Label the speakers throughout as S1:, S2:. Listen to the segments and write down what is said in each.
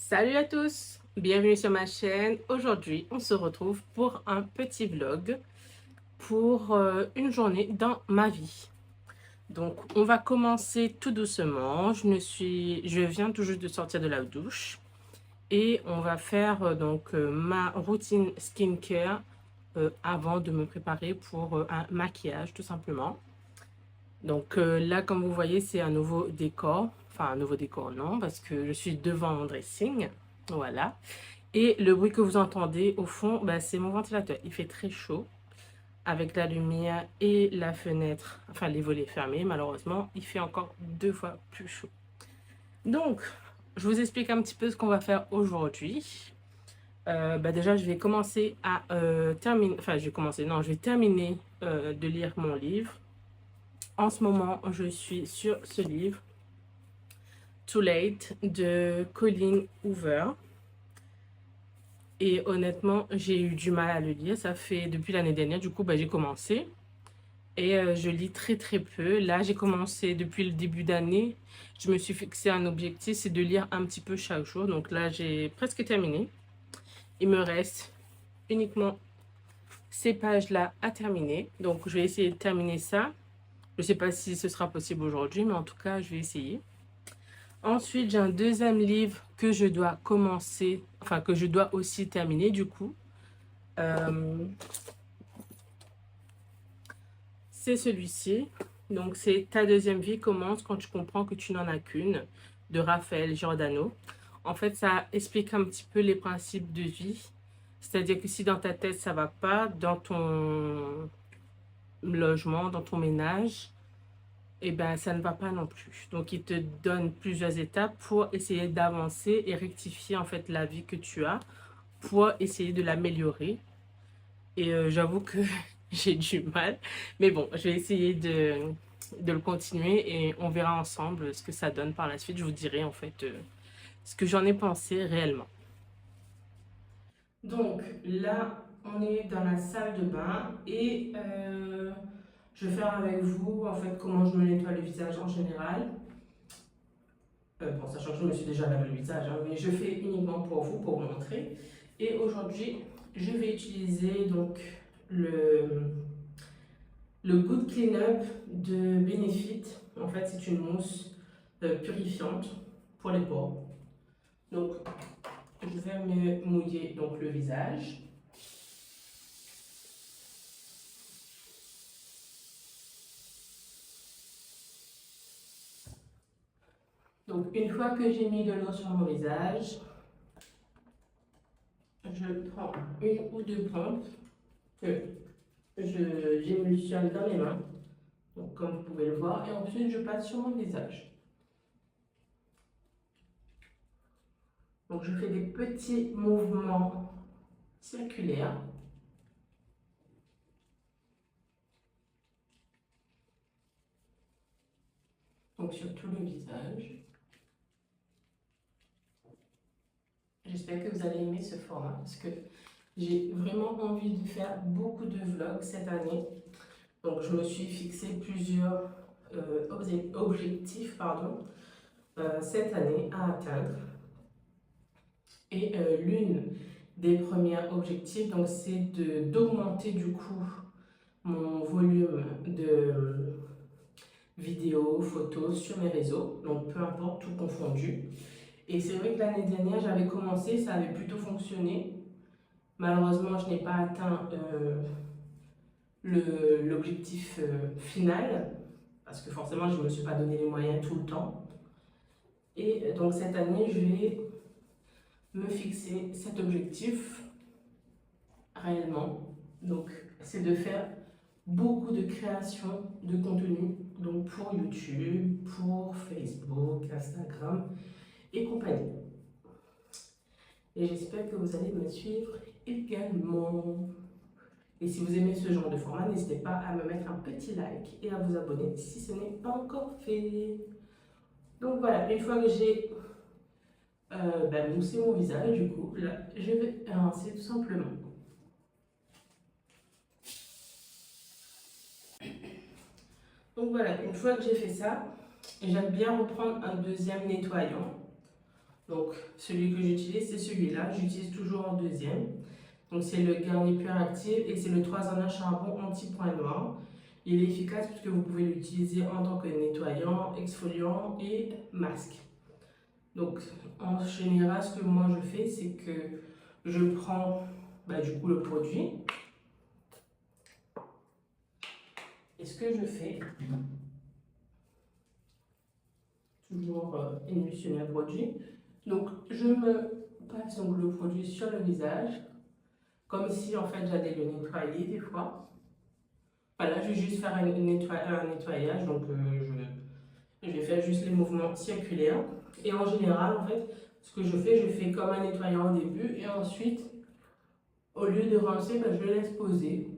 S1: Salut à tous, bienvenue sur ma chaîne. Aujourd'hui, on se retrouve pour un petit vlog pour une journée dans ma vie. Donc, on va commencer tout doucement. Je viens tout juste de sortir de la douche et on va faire ma routine skincare avant de me préparer pour un maquillage tout simplement. Donc là, comme vous voyez, c'est un nouveau décor. Enfin, un nouveau décor, non, parce que je suis devant mon dressing. Voilà. Et le bruit que vous entendez au fond, bah, c'est mon ventilateur. Il fait très chaud avec la lumière et la fenêtre, enfin les volets fermés. Malheureusement, il fait encore 2 fois plus chaud. Donc, je vous explique un petit peu ce qu'on va faire aujourd'hui. Déjà, je vais commencer à terminer, enfin, je vais commencer, non, je vais terminer de lire mon livre. En ce moment, je suis sur ce livre, Too Late, de Colleen Hoover. Et honnêtement, j'ai eu du mal à le lire. Ça fait depuis l'année dernière, du coup, j'ai commencé. Et je lis très très peu. Là, j'ai commencé depuis le début d'année. Je me suis fixé un objectif, c'est de lire un petit peu chaque jour. Donc là, j'ai presque terminé. Il me reste uniquement ces pages-là à terminer. Donc, je vais essayer de terminer ça. Je ne sais pas si ce sera possible aujourd'hui, mais en tout cas, je vais essayer. Ensuite, j'ai un deuxième livre que je dois commencer, enfin que je dois aussi terminer du coup. C'est celui-ci. Donc, c'est Ta deuxième vie commence quand tu comprends que tu n'en as qu'une, de Raphaël Giordano. En fait, ça explique un petit peu les principes de vie. C'est-à-dire que si dans ta tête, ça va pas, dans ton logement, dans ton ménage, eh ben, ça ne va pas non plus. Donc, il te donne plusieurs étapes pour essayer d'avancer et rectifier en fait la vie que tu as pour essayer de l'améliorer. Et j'avoue que j'ai du mal. Mais bon, je vais essayer de le continuer et on verra ensemble ce que ça donne par la suite. Je vous dirai en fait ce que j'en ai pensé réellement. Donc là, on est dans la salle de bain et je vais faire avec vous en fait comment je me nettoie le visage en général. Bon, sachant que je me suis déjà lavé le visage, hein, mais je fais uniquement pour vous, pour vous montrer. Et aujourd'hui, je vais utiliser donc le Le Good Clean Up de Benefit, en fait, c'est une mousse purifiante pour les pores. Donc, je vais me mouiller donc, le visage. Donc, une fois que j'ai mis de l'eau sur mon visage, je prends une ou deux pompes que j'émulsionne dans les mains, donc, comme vous pouvez le voir, et ensuite je passe sur mon visage. Donc, je fais des petits mouvements circulaires. Donc, sur tout le visage. J'espère que vous allez aimer ce format parce que j'ai vraiment envie de faire beaucoup de vlogs cette année. Donc, je me suis fixé plusieurs objectifs cette année à atteindre. Et l'une des premiers objectifs, donc, c'est d'augmenter du coup mon volume de vidéos, photos sur mes réseaux, donc peu importe, tout confondu. Et c'est vrai que l'année dernière, j'avais commencé, ça avait plutôt fonctionné. Malheureusement, je n'ai pas atteint l'objectif final, parce que forcément, je ne me suis pas donné les moyens tout le temps. Et donc, cette année, je vais me fixer cet objectif réellement. Donc, c'est de faire beaucoup de création de contenu, donc pour YouTube, pour Facebook, Instagram et compagnie. Et j'espère que vous allez me suivre également. Et si vous aimez ce genre de format, n'hésitez pas à me mettre un petit like et à vous abonner si ce n'est pas encore fait. Donc voilà, une fois que j'ai moussé mon visage, du coup, là, je vais rincer tout simplement. Donc voilà, une fois que j'ai fait ça, j'aime bien reprendre un deuxième nettoyant. Donc, celui que j'utilise, c'est celui-là. J'utilise toujours en deuxième. Donc, c'est le Garnier Pure Active et c'est le 3 en 1 charbon anti-point noir. Il est efficace puisque vous pouvez l'utiliser en tant que nettoyant, exfoliant et masque. Donc, en général, ce que moi je fais, c'est que je prends du coup le produit. Et ce que je fais, toujours émulsionner le produit. Donc, je me passe donc le produit sur le visage, comme si en fait j'allais le nettoyer des fois. Voilà, je vais juste faire un nettoyage, donc je vais faire juste les mouvements circulaires. Et en général, en fait, ce que je fais comme un nettoyant au début, et ensuite, au lieu de rincer, je le laisse poser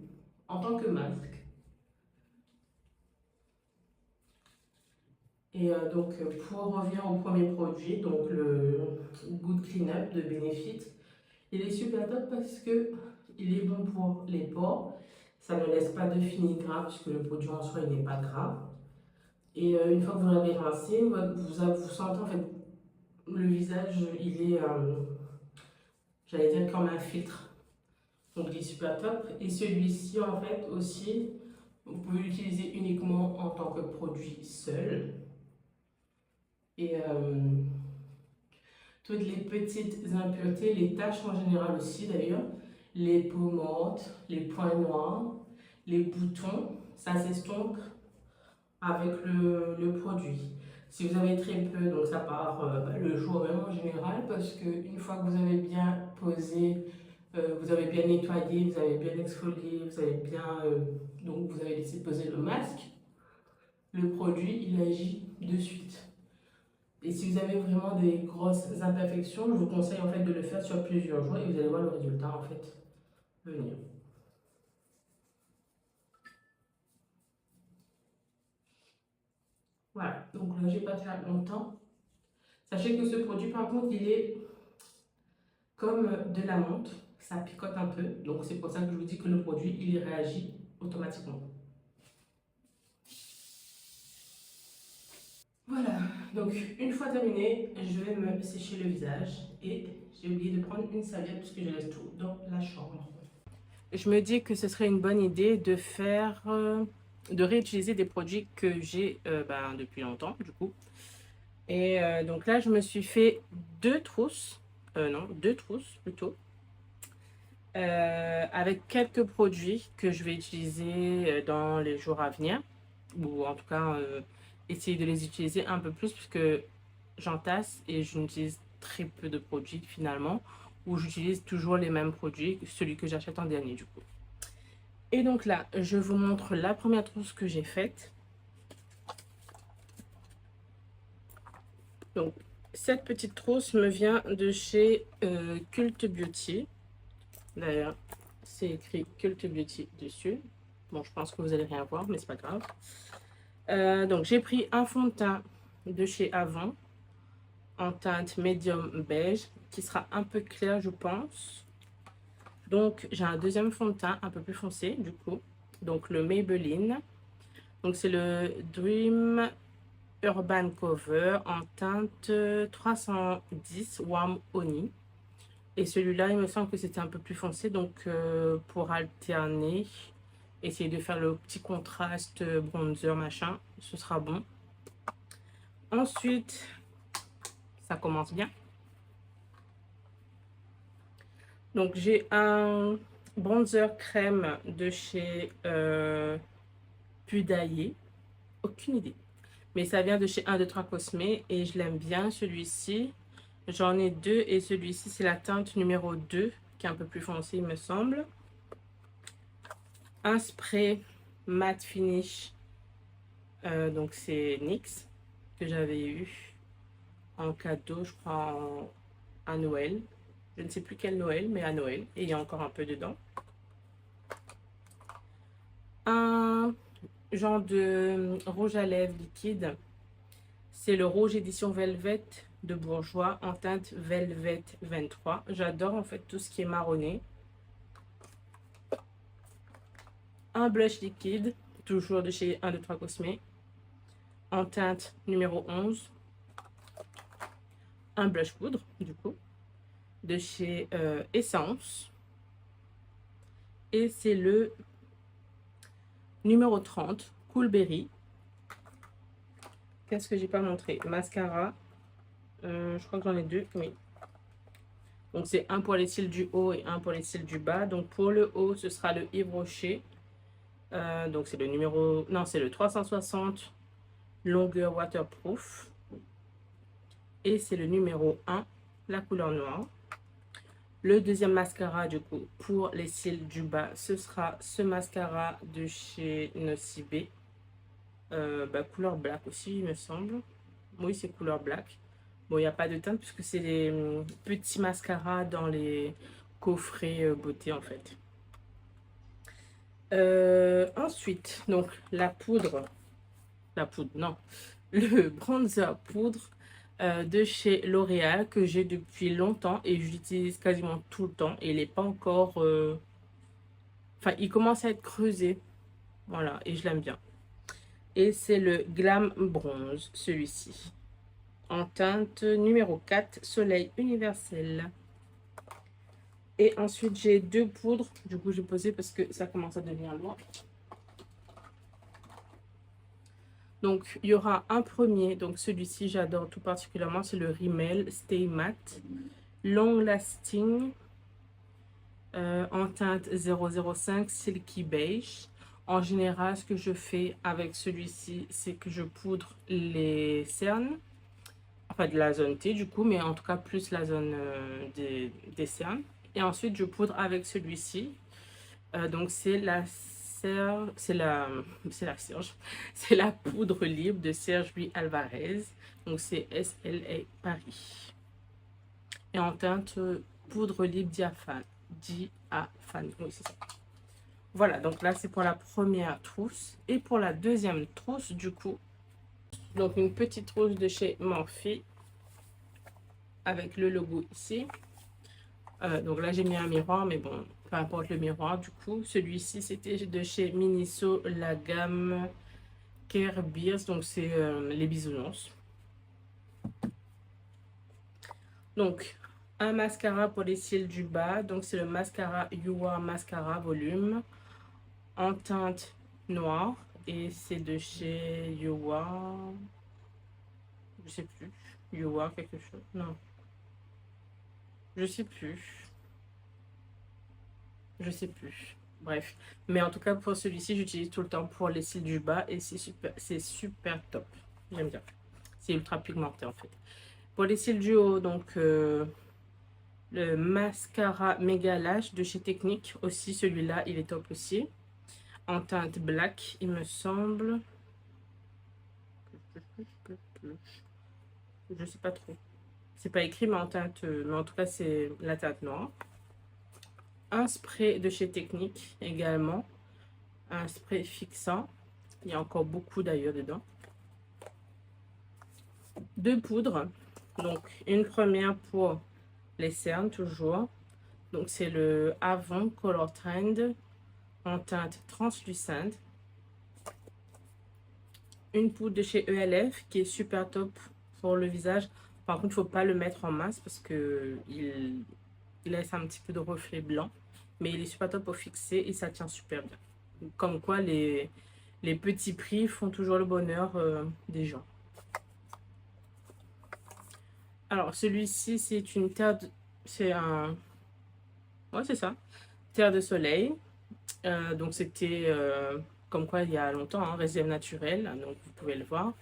S1: en tant que masque. Et donc, pour revenir au premier produit, donc le Good Clean Up de Benefit, il est super top parce que il est bon pour les pores. Ça ne laisse pas de finigrane puisque le produit en soi il n'est pas gras. Et une fois que vous l'avez rincé, vous sentez en fait le visage, il est, j'allais dire comme un filtre. Donc il est super top. Et celui-ci en fait aussi, vous pouvez l'utiliser uniquement en tant que produit seul. Et toutes les petites impuretés, les taches en général aussi d'ailleurs, les peaux mortes, les points noirs, les boutons, ça s'estompe avec le produit. Si vous avez très peu, donc ça part le jour même en général, parce qu'une fois que vous avez bien posé, vous avez bien nettoyé, vous avez bien exfolié, vous avez bien, donc vous avez laissé poser le masque, le produit il agit de suite. Et si vous avez vraiment des grosses imperfections, je vous conseille en fait de le faire sur plusieurs jours et vous allez voir le résultat en fait venir. Voilà, donc là j'ai pas fait longtemps. Sachez que ce produit par contre il est comme de la menthe, ça picote un peu, donc c'est pour ça que je vous dis que le produit il réagit automatiquement. Voilà, donc une fois terminé, je vais me sécher le visage et j'ai oublié de prendre une serviette puisque je laisse tout dans la chambre. Je me dis que ce serait une bonne idée de faire, de réutiliser des produits que j'ai depuis longtemps du coup. Et donc là, je me suis fait deux trousses plutôt, avec quelques produits que je vais utiliser dans les jours à venir, ou en tout cas essayer de les utiliser un peu plus puisque j'entasse et je n'utilise très peu de produits finalement, ou j'utilise toujours les mêmes produits, celui que j'achète en dernier du coup. Et donc là, je vous montre la première trousse que j'ai faite. Donc, cette petite trousse me vient de chez Cult Beauty. D'ailleurs, c'est écrit Cult Beauty dessus. Bon, je pense que vous n'allez rien voir, mais c'est pas grave. Donc, j'ai pris un fond de teint de chez Avon en teinte médium beige qui sera un peu clair, je pense. Donc, j'ai un deuxième fond de teint un peu plus foncé, du coup. Donc, le Maybelline. Donc, c'est le Dream Urban Cover en teinte 310 Warm Honey. Et celui-là, il me semble que c'était un peu plus foncé. Donc, pour alterner, essayer de faire le petit contraste bronzer, machin, ce sera bon. Ensuite, ça commence bien. Donc, j'ai un bronzer crème de chez Pudaillé. Aucune idée. Mais ça vient de chez 1, 2, 3 Cosmé et je l'aime bien celui-ci. J'en ai deux et celui-ci c'est la teinte numéro 2 qui est un peu plus foncé il me semble. Un spray matte finish, donc c'est NYX que j'avais eu en cadeau je crois à Noël. Je ne sais plus quel Noël mais à Noël et il y a encore un peu dedans. Un genre de rouge à lèvres liquide. C'est le rouge édition Velvet de Bourjois en teinte Velvet 23. J'adore en fait tout ce qui est marronné. Un blush liquide, toujours de chez 1, 2, 3 Cosmé, en teinte numéro 11. un blush poudre, du coup, de chez Essence. Et c'est le numéro 30, Cool Berry. Qu'est-ce que j'ai pas montré? Mascara. Je crois que j'en ai deux, oui. Donc, c'est un pour les cils du haut et un pour les cils du bas. Donc, pour le haut, ce sera le Yves Rocher. Donc, c'est le numéro... Non, c'est le 360 longueur waterproof. Et c'est le numéro 1, la couleur noire. Le deuxième mascara, du coup, pour les cils du bas, ce sera ce mascara de chez Nocibé. Couleur black aussi, il me semble. Oui, c'est couleur black. Bon, il n'y a pas de teinte puisque c'est les petits mascaras dans les coffrets beauté, en fait. Ensuite, donc, non, le bronzer poudre de chez L'Oréal que j'ai depuis longtemps et j'utilise quasiment tout le temps et il n'est pas encore... Enfin, il commence à être creusé. Voilà, et je l'aime bien. Et c'est le Glam Bronze, celui-ci. En teinte numéro 4, Soleil Universel. Et ensuite, j'ai deux poudres. Du coup, j'ai posé parce que ça commence à devenir loin. Donc, il y aura un premier. Donc, celui-ci, j'adore tout particulièrement. C'est le Rimmel Stay Matte Long Lasting en teinte 005 Silky Beige. En général, ce que je fais avec celui-ci, c'est que je poudre les cernes. Enfin, de la zone T, du coup, mais en tout cas, plus la zone des cernes. Et ensuite, je poudre avec celui-ci. Donc, c'est la Serge, c'est la Serge, c'est la poudre libre de Serge Louis Alvarez. Donc, c'est SLA Paris. Et en teinte poudre libre diaphane. Diaphane, oui, c'est ça. Voilà, donc là, c'est pour la première trousse. Et pour la deuxième trousse, du coup, donc une petite trousse de chez Morphe avec le logo ici. Donc là, j'ai mis un miroir, mais bon, peu importe le miroir. Du coup, celui-ci, c'était de chez Miniso, la gamme Care Beers. Donc, c'est les bisounours. Donc, un mascara pour les cils du bas. Donc, c'est le mascara You Are Mascara Volume en teinte noire. Et c'est de chez You Are... Je sais plus. You Are quelque chose. Non. Je sais plus. Je sais plus. Bref. Mais en tout cas, pour celui-ci, j'utilise tout le temps pour les cils du bas. Et c'est super top. J'aime bien. C'est ultra pigmenté en fait. Pour les cils du haut, donc le mascara Méga Lash de chez Technique. Aussi, celui-là, il est top aussi. En teinte black, il me semble. Je sais pas trop. C'est pas écrit, mais en teinte... mais en tout cas, c'est la teinte noire. Un spray de chez Technique également. Un spray fixant. Il y a encore beaucoup d'ailleurs dedans. Deux poudres. Donc, une première pour les cernes, toujours. Donc, c'est le Avon Color Trend en teinte translucide. Une poudre de chez ELF qui est super top pour le visage. Par contre, il ne faut pas le mettre en masse parce qu'il laisse un petit peu de reflet blanc. Mais il est super top pour fixer et ça tient super bien. Comme quoi, les petits prix font toujours le bonheur des gens. Alors, celui-ci, c'est une terre de... C'est un... Ouais, c'est ça. Terre de soleil. Donc, c'était comme quoi il y a longtemps, hein, réserve naturelle. Donc, vous pouvez le voir.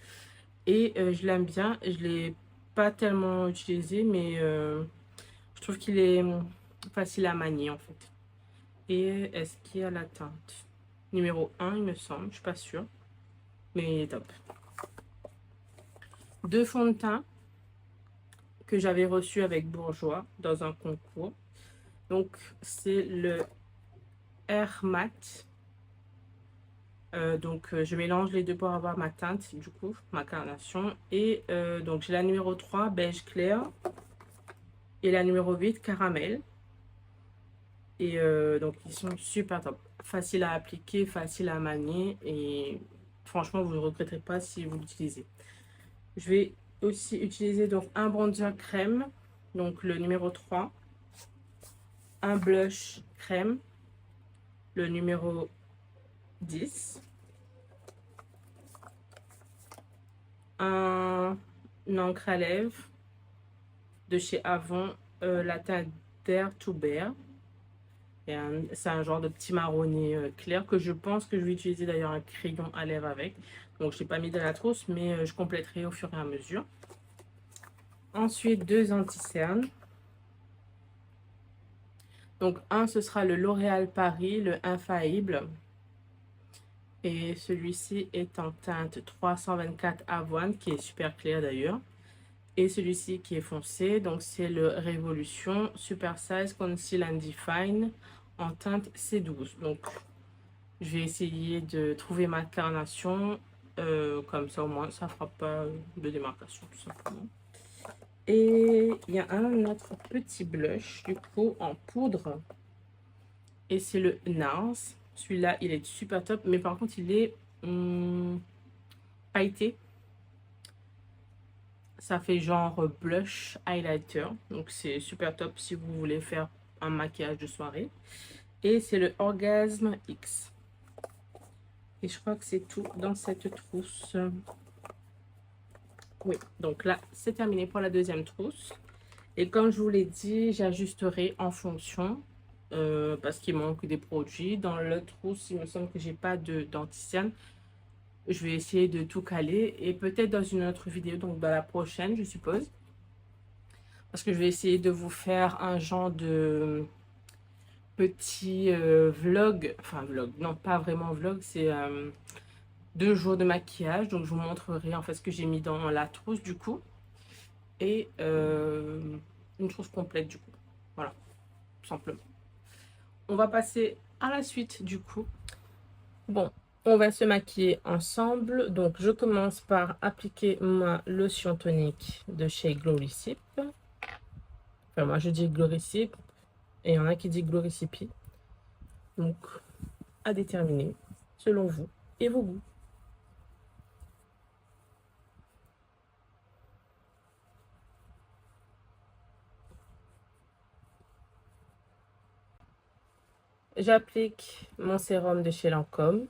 S1: Et je l'aime bien. Je ne l'ai pas tellement utilisé, mais je trouve qu'il est facile à manier, en fait. Et est-ce qu'il y a la teinte? Numéro 1, il me semble. Je ne suis pas sûre. Mais il est top. Deux fonds de teint que j'avais reçu avec Bourjois dans un concours. Donc, c'est le Air Matte. Je mélange les deux pour avoir ma teinte, du coup, ma carnation. Et donc, j'ai la numéro 3, beige clair. Et la numéro 8, caramel. Et donc, ils sont super top. Facile à appliquer, facile à manier. Et franchement, vous ne regretterez pas si vous l'utilisez. Je vais aussi utiliser donc un bronzer crème, donc le numéro 3, un blush crème, le numéro 10, une encre à lèvres de chez Avon, la teinte Dare to Bare. C'est un genre de petit marronné clair que je pense que je vais utiliser d'ailleurs un crayon à lèvres avec. Donc je n'ai pas mis dans la trousse, mais je compléterai au fur et à mesure. Ensuite, deux anti-cernes. Donc un, ce sera le L'Oréal Paris, le Infaillible. Et celui-ci est en teinte 324 avoine, qui est super clair d'ailleurs. Et celui-ci qui est foncé, donc c'est le Révolution Super Size Conceal and Define en teinte C12. Donc je vais essayer de trouver ma carnation, comme ça au moins ça ne fera pas de démarcation tout simplement. Et il y a un autre petit blush du coup en poudre. Et c'est le NARS. Celui-là, il est super top. Mais par contre, il est pailleté. Ça fait genre blush highlighter. Donc, c'est super top si vous voulez faire un maquillage de soirée. Et c'est le Orgasme X. Et je crois que c'est tout dans cette trousse. Oui, donc là, c'est terminé pour la deuxième trousse. Et comme je vous l'ai dit, j'ajusterai en fonction. Parce qu'il manque des produits. Dans l'autre trousse, il me semble que j'ai pas d'anti-cerne. Je vais essayer de tout caler. Et peut-être dans une autre vidéo, donc dans la prochaine, je suppose. Parce que je vais essayer de vous faire un genre de petit vlog. Enfin, vlog. Non, pas vraiment vlog. C'est 2 jours de maquillage. Donc, je vous montrerai en fait ce que j'ai mis dans la trousse du coup. Et une trousse complète du coup. Voilà, tout simplement. On va passer à la suite du coup. Bon, on va se maquiller ensemble. Donc, je commence par appliquer ma lotion tonique de chez Gloricip. Enfin, moi, je dis Gloricip. Et il y en a qui disent Gloricipi. Donc, à déterminer selon vous et vos goûts. J'applique mon sérum de chez Lancôme.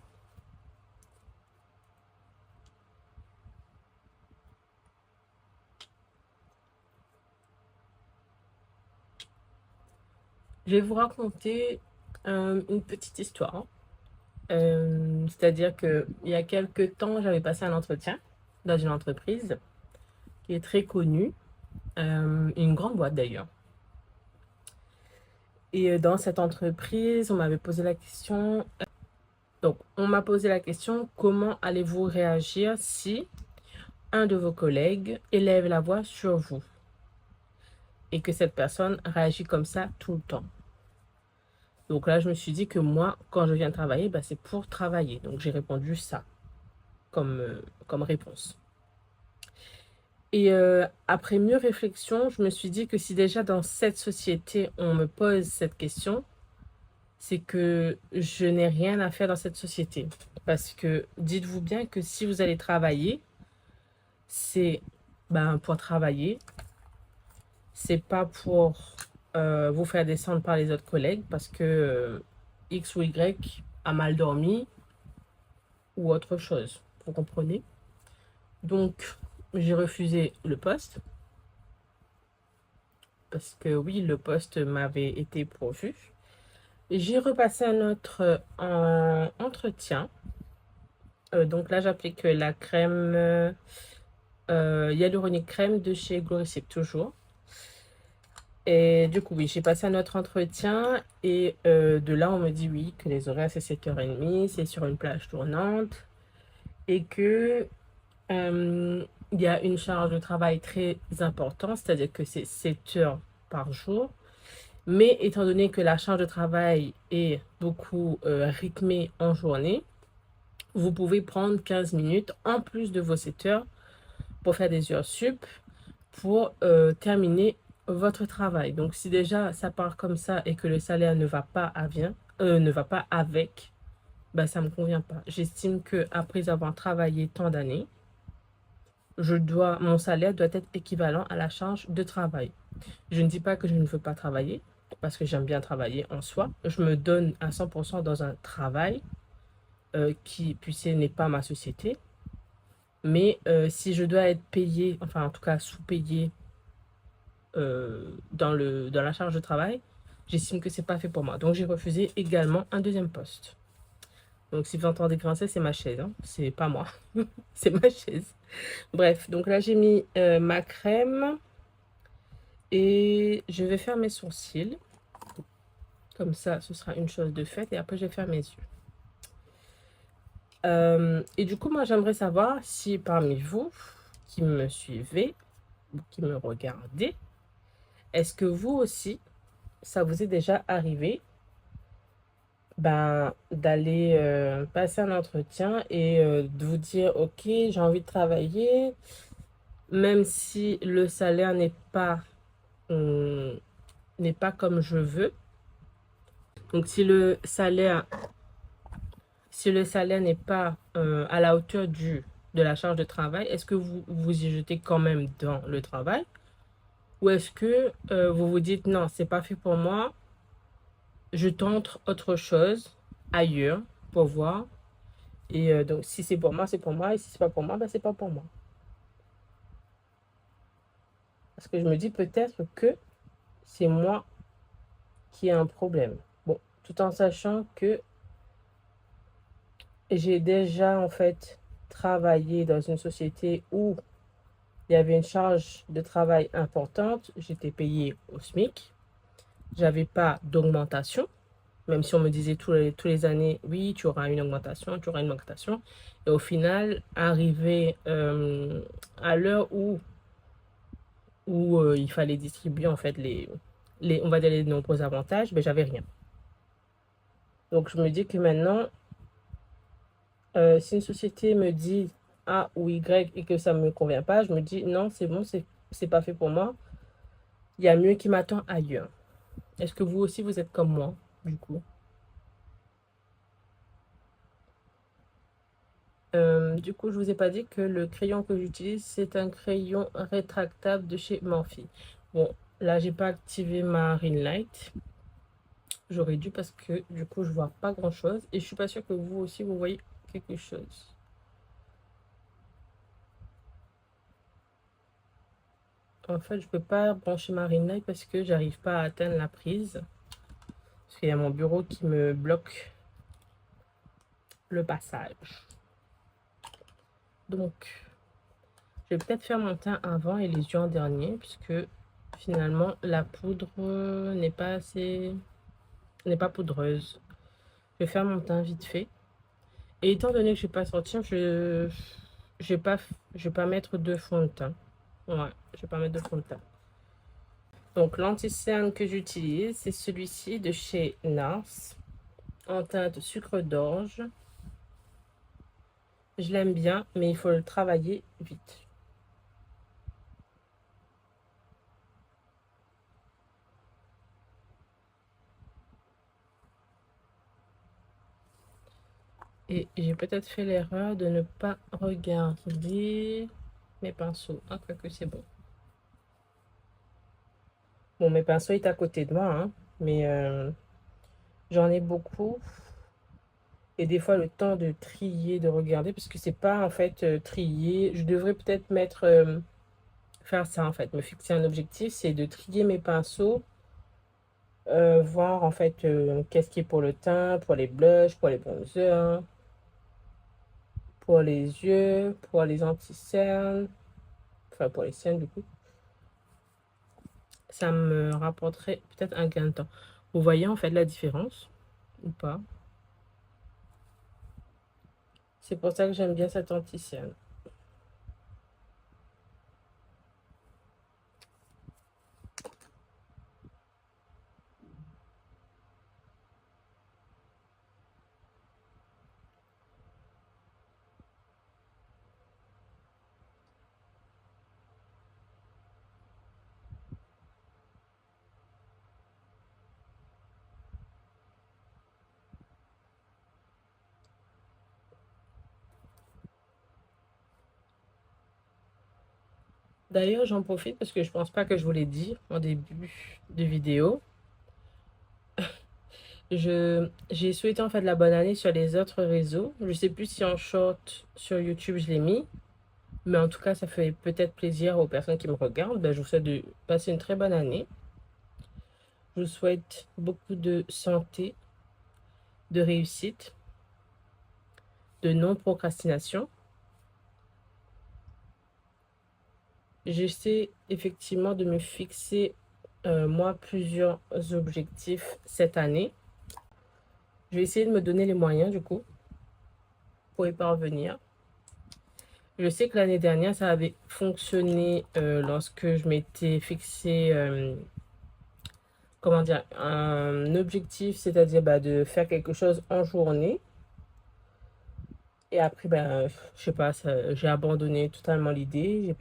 S1: Je vais vous raconter une petite histoire. C'est-à-dire qu'il y a quelques temps, j'avais passé un entretien dans une entreprise qui est très connue, une grande boîte d'ailleurs. Et dans cette entreprise, on m'avait posé la question. Donc, on m'a posé la question, comment allez-vous réagir si un de vos collègues élève la voix sur vous et que cette personne réagit comme ça tout le temps? Donc là, je me suis dit que moi, quand je viens travailler, bah, c'est pour travailler. Donc, j'ai répondu ça comme réponse. Et après mieux réflexion, je me suis dit que si déjà dans cette société, on me pose cette question, c'est que je n'ai rien à faire dans cette société. Parce que dites-vous bien que si vous allez travailler, c'est pour travailler. C'est pas pour vous faire descendre par les autres collègues parce que X ou Y a mal dormi ou autre chose. Vous comprenez? Donc, j'ai refusé le poste. Parce que oui, le poste m'avait été pourvu. J'ai repassé un autre entretien. Donc là, j'applique la crème hyaluronique crème de chez Gloricip toujours. Et du coup, oui, j'ai passé un autre entretien. Et de là, on me dit oui, que les horaires, c'est 7h30, c'est sur une plage tournante. Et que il y a une charge de travail très importante, c'est-à-dire que c'est 7 heures par jour. Mais étant donné que la charge de travail est beaucoup rythmée en journée, vous pouvez prendre 15 minutes en plus de vos 7 heures pour faire des heures sup pour terminer votre travail. Donc, si déjà ça part comme ça et que le salaire ne va pas avec, ça ne me convient pas. J'estime que après avoir travaillé tant d'années, mon salaire doit être équivalent à la charge de travail. Je ne dis pas que je ne veux pas travailler, parce que j'aime bien travailler en soi. Je me donne à 100% dans un travail qui, puisque n'est pas ma société. Mais si je dois être payé, enfin en tout cas sous-payé dans la charge de travail, j'estime que c'est pas fait pour moi. Donc j'ai refusé également un deuxième poste. Donc si vous entendez grincer, c'est ma chaise, hein. C'est pas moi, c'est ma chaise. Bref, donc là j'ai mis ma crème et je vais faire mes sourcils. Comme ça, ce sera une chose de faite et après je vais faire mes yeux. Et du coup, moi j'aimerais savoir si parmi vous qui me suivez ou qui me regardez, est-ce que vous aussi, ça vous est déjà arrivé d'aller passer un entretien et de vous dire, ok, j'ai envie de travailler, même si le salaire n'est pas comme je veux. Donc si le salaire n'est pas à la hauteur de la charge de travail, est-ce que vous vous y jetez quand même dans le travail? Ou est-ce que vous vous dites, non, c'est pas fait pour moi, je tente autre chose ailleurs pour voir. Et donc, si c'est pour moi, c'est pour moi. Et si c'est pas pour moi, ben, c'est pas pour moi. Parce que je me dis peut-être que c'est moi qui ai un problème. Bon, tout en sachant que j'ai déjà, en fait, travaillé dans une société où il y avait une charge de travail importante. J'étais payée au SMIC. J'avais pas d'augmentation. Même si on me disait tous les années, oui, tu auras une augmentation, tu auras une augmentation. Et au final, arrivé à l'heure où il fallait distribuer en fait on va dire les nombreux avantages, ben, j'avais rien. Donc je me dis que maintenant, si une société me dit A ou Y et que ça ne me convient pas, je me dis non, c'est bon, c'est pas fait pour moi. Il y a mieux qui m'attend ailleurs. Est-ce que vous aussi, vous êtes comme moi, du coup? Du coup, je vous ai pas dit que le crayon que j'utilise, c'est un crayon rétractable de chez Morphe. Bon, là, j'ai pas activé ma ring light. J'aurais dû parce que du coup, je vois pas grand-chose. Et je suis pas sûre que vous aussi, vous voyez quelque chose. En fait, je peux pas brancher ma ring light parce que j'arrive pas à atteindre la prise. Parce qu'il y a mon bureau qui me bloque le passage. Donc, je vais peut-être faire mon teint avant et les yeux en dernier, puisque finalement, la poudre n'est pas poudreuse. Je vais faire mon teint vite fait. Et étant donné que je vais pas sortir, je vais pas, je vais pas mettre de fond de teint. Ouais, je vais pas mettre de fond de teint. Donc, l'anti-cerne que j'utilise, c'est celui-ci de chez NARS, en teinte sucre d'orge. Je l'aime bien, mais il faut le travailler vite. Et j'ai peut-être fait l'erreur de ne pas regarder mes pinceaux. Ah, que c'est bon. Bon, mes pinceaux sont à côté de moi, hein, mais j'en ai beaucoup. Et des fois, le temps de trier, de regarder, parce que c'est pas en fait trier. Je devrais peut-être faire ça en fait, me fixer un objectif, c'est de trier mes pinceaux, voir en fait qu'est-ce qui est pour le teint, pour les blushs, pour les bronzers, pour les yeux, pour les anti-cernes, enfin pour les cernes du coup. Ça me rapporterait peut-être un gain de temps. Vous voyez en fait la différence ou pas? C'est pour ça que j'aime bien cette anti-cerne. D'ailleurs, j'en profite parce que je pense pas que je vous l'ai dit en début de vidéo. J'ai souhaité en fait la bonne année sur les autres réseaux. Je sais plus si en short sur YouTube je l'ai mis. Mais en tout cas, ça fait peut-être plaisir aux personnes qui me regardent. Ben, je vous souhaite de passer une très bonne année. Je vous souhaite beaucoup de santé, de réussite, de non-procrastination. J'essaie effectivement de me fixer, moi, plusieurs objectifs cette année. Je vais essayer de me donner les moyens, du coup, pour y parvenir. Je sais que l'année dernière, ça avait fonctionné lorsque je m'étais fixé, comment dire, un objectif, c'est-à-dire bah, de faire quelque chose en journée. Et après, ben, je sais pas, j'ai abandonné totalement l'idée. J'ai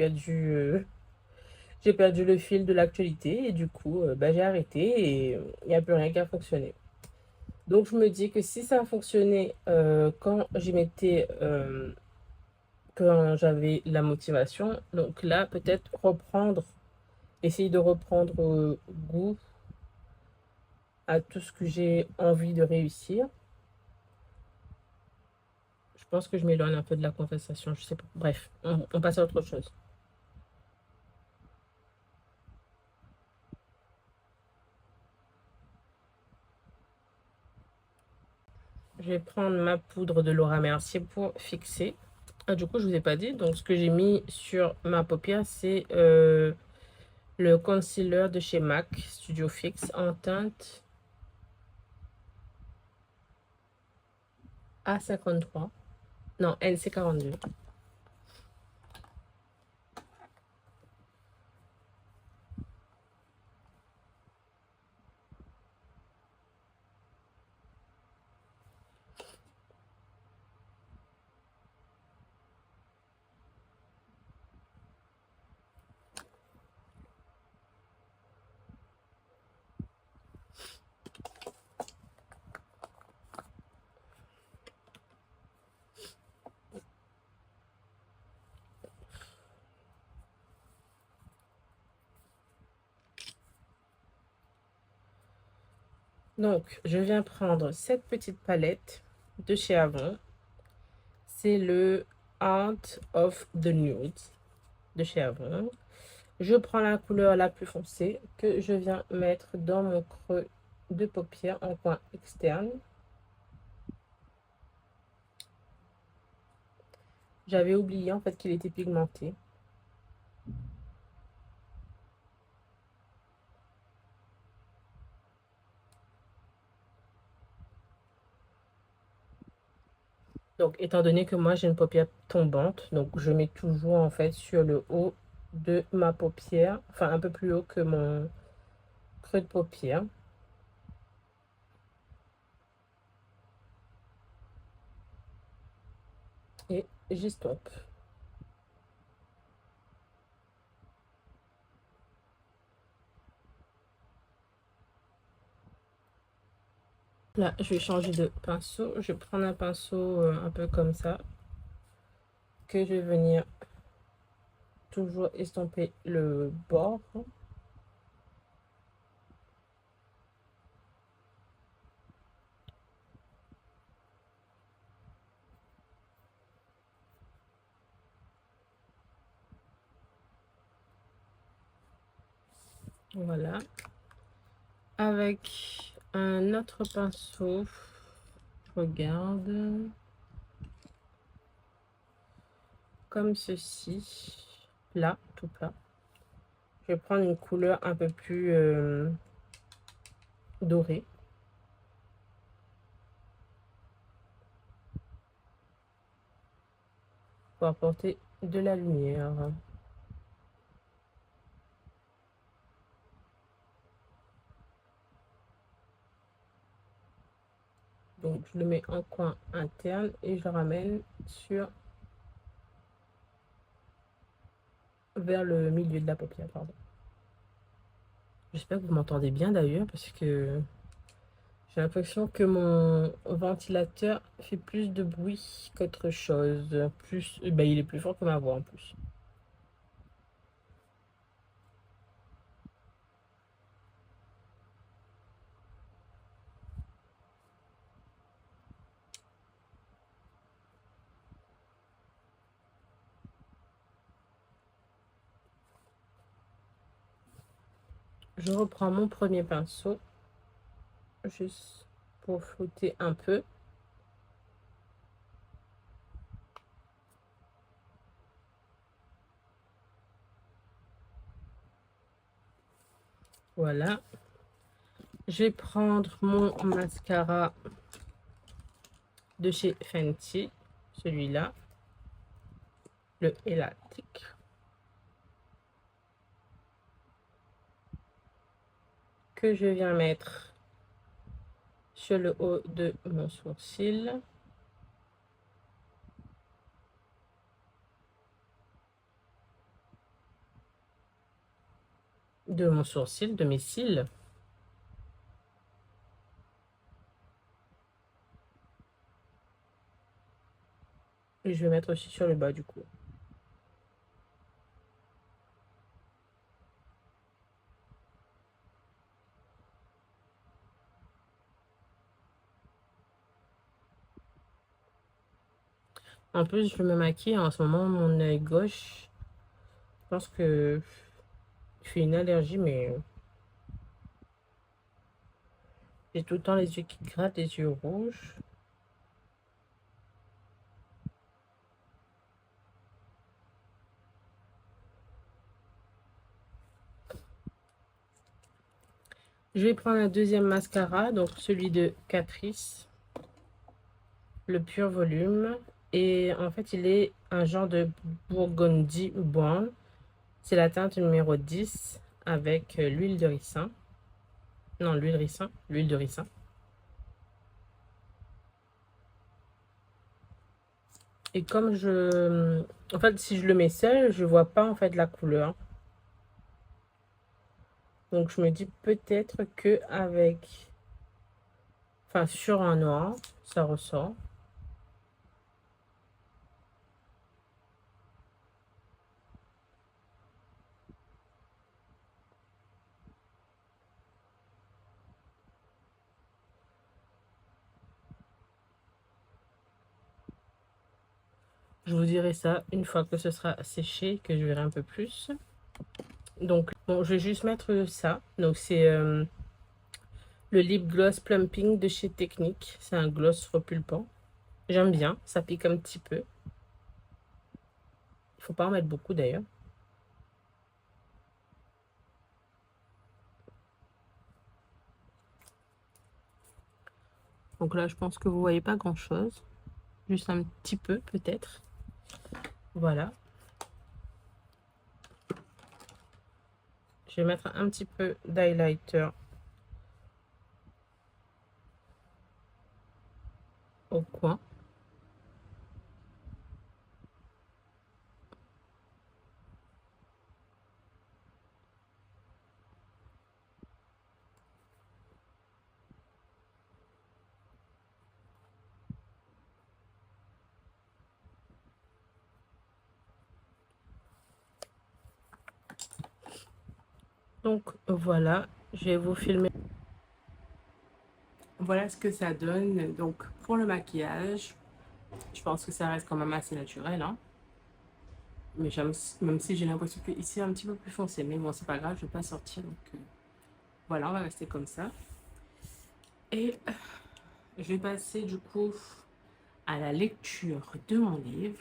S1: perdu le fil de l'actualité et du coup, ben, j'ai arrêté et il n'y a plus rien qui a fonctionné. Donc, je me dis que si ça a fonctionné quand j'y mettais, quand j'avais la motivation, donc là, peut-être reprendre, essayer de reprendre goût à tout ce que j'ai envie de réussir. Je pense que je m'éloigne un peu de la conversation, je sais pas. Bref, on passe à autre chose. Je vais prendre ma poudre de Laura Mercier pour fixer. Ah, du coup, je vous ai pas dit. Donc, ce que j'ai mis sur ma paupière, c'est le concealer de chez MAC Studio Fix en teinte A53. Non, NC42. Donc, je viens prendre cette petite palette de chez Avon. C'est le Art of the Nude de chez Avon. Je prends la couleur la plus foncée que je viens mettre dans mon creux de paupière en coin externe. J'avais oublié en fait qu'il était pigmenté. Donc, étant donné que moi j'ai une paupière tombante, donc je mets toujours en fait sur le haut de ma paupière, enfin un peu plus haut que mon creux de paupière. Et j'estompe. Là, je vais changer de pinceau. Je vais prendre un pinceau un peu comme ça, que je vais venir toujours estomper le bord. Voilà. Avec un autre pinceau, je regarde, comme ceci, plat, tout plat. Je vais prendre une couleur un peu plus dorée. Pour apporter de la lumière. Donc je le mets en coin interne et je le ramène sur vers le milieu de la paupière, pardon. J'espère que vous m'entendez bien d'ailleurs parce que j'ai l'impression que mon ventilateur fait plus de bruit qu'autre chose. Plus, ben, il est plus fort que ma voix en plus. je reprends mon premier pinceau, juste pour flouter un peu. Voilà. Je vais prendre mon mascara de chez Fenty, celui-là, le élastique. Que je viens mettre sur le haut de mon sourcil. De mon sourcil, de mes cils. Et je vais mettre aussi sur le bas du coup. En plus, je me maquille en ce moment, mon œil gauche. Je pense que je fais une allergie, mais j'ai tout le temps les yeux qui grattent, les yeux rouges. Je vais prendre un deuxième mascara, donc celui de Catrice, le Pur Volume. Et en fait, il est un genre de Burgundy Brown. C'est la teinte numéro 10 avec l'huile de ricin. Non, l'huile de ricin. Et comme je... En fait, si je le mets seul, je vois pas en fait la couleur. Donc, je me dis peut-être que avec... Enfin, sur un noir, ça ressort. Je vous dirai ça une fois que ce sera séché, que je verrai un peu plus. Donc, bon, je vais juste mettre ça. Donc, c'est le lip gloss plumping de chez Technique. C'est un gloss repulpant. J'aime bien, ça pique un petit peu. Il faut pas en mettre beaucoup d'ailleurs. Donc là, je pense que vous voyez pas grand-chose. Juste un petit peu peut-être. Voilà. Je vais mettre un petit peu d'highlighter au coin. Donc voilà, je vais vous filmer. Voilà ce que ça donne. Donc pour le maquillage, je pense que ça reste quand même assez naturel, hein. Mais même si j'ai l'impression que ici c'est un petit peu plus foncé. Mais bon, c'est pas grave, je vais pas sortir. Donc voilà, on va rester comme ça. Et je vais passer du coup à la lecture de mon livre.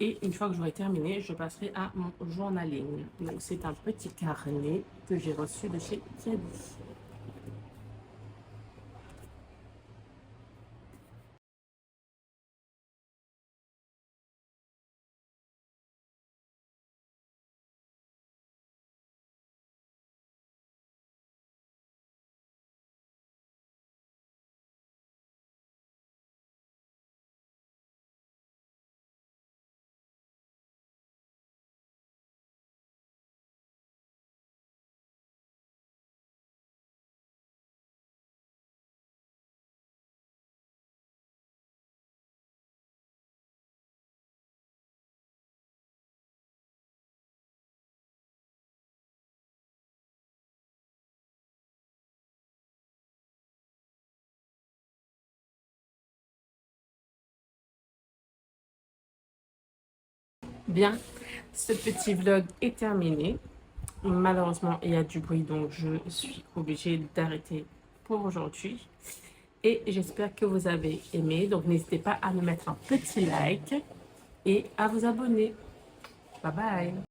S1: Et une fois que j'aurai terminé, je passerai à mon journaling. Donc c'est un petit carnet que j'ai reçu de chez Kiabi. Bien, ce petit vlog est terminé. malheureusement, il y a du bruit, donc je suis obligée d'arrêter pour aujourd'hui. Et j'espère que vous avez aimé. Donc, n'hésitez pas à me mettre un petit like et à vous abonner. Bye bye!